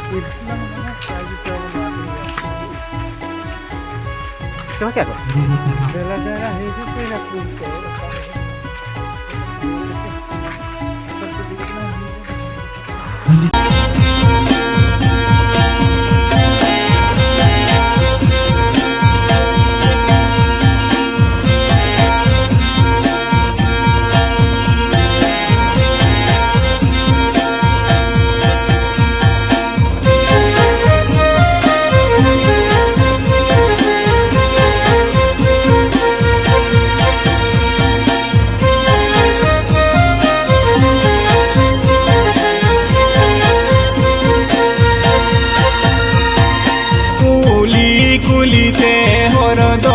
Coba क्या करो बेला है जो कोई ना कोई तो कुलिते हरद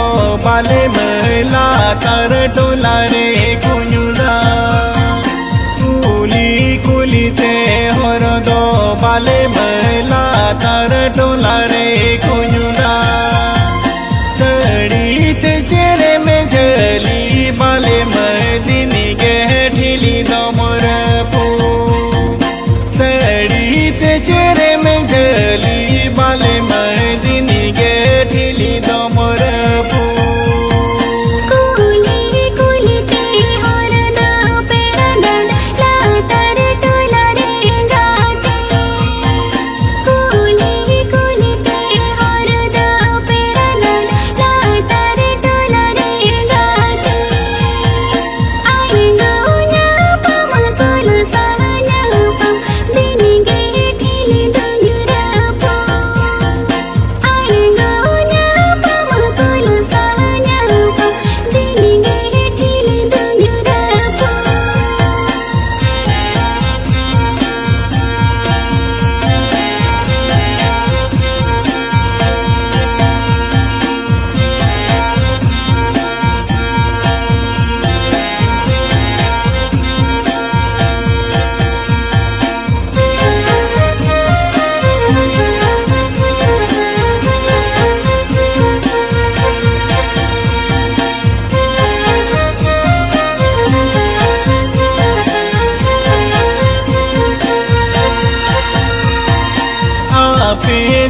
बाले मैला तार डोला रे कुनुदा कुलिते हरद बाले मैला तार डोला रे कुनुदा सड़ीते चेरे में जली बाले मदिनी के ढीली दमर पू सड़ीते चेरे में जली बाले मदिनी के ढीली दमर पू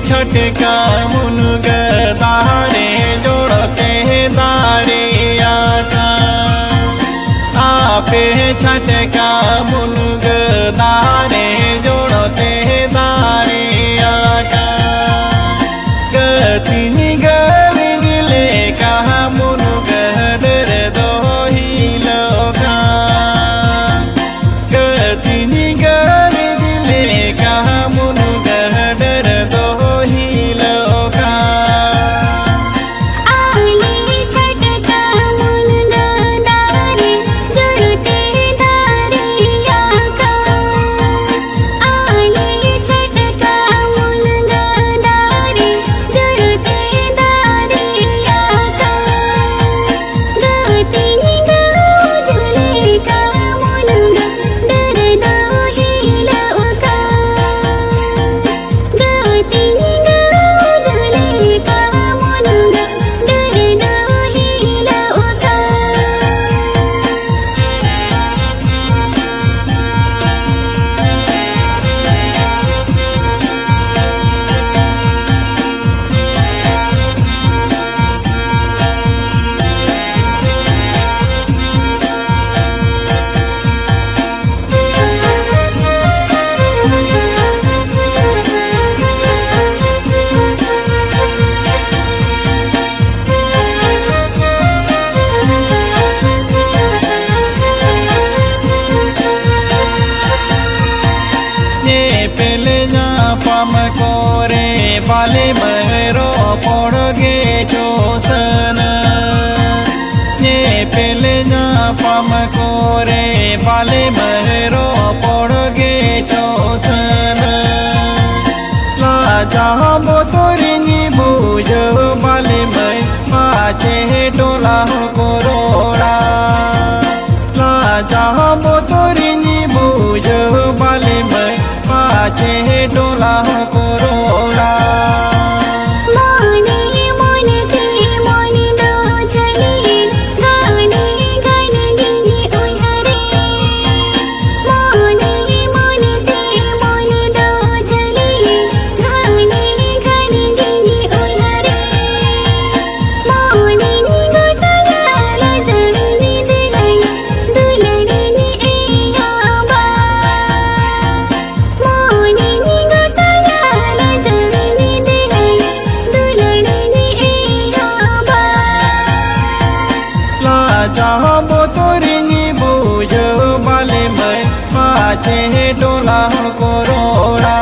छटका मुनग दारे जोड़ते दारे आका आपे छटका मुनग दारे जोड़ते दारे आका गतिनी गले कहा मुनग दर दो ही लोका गतिनी गले कहा मुनग दर दो पम कोरे बाले मरो पड़गे चोसन ये पेले ना पम कोरे बाले मरो पड़गे चोसन लाजा बोतरिनी बुझो बाले मैं पाचे डोला कोरोड़ा लाजा बोतरिनी बुझो बाले मैं पाचे डोला कोरोड़ा साबो तोरिनी बुझो बाले मैं पाछे डोला करोड़ा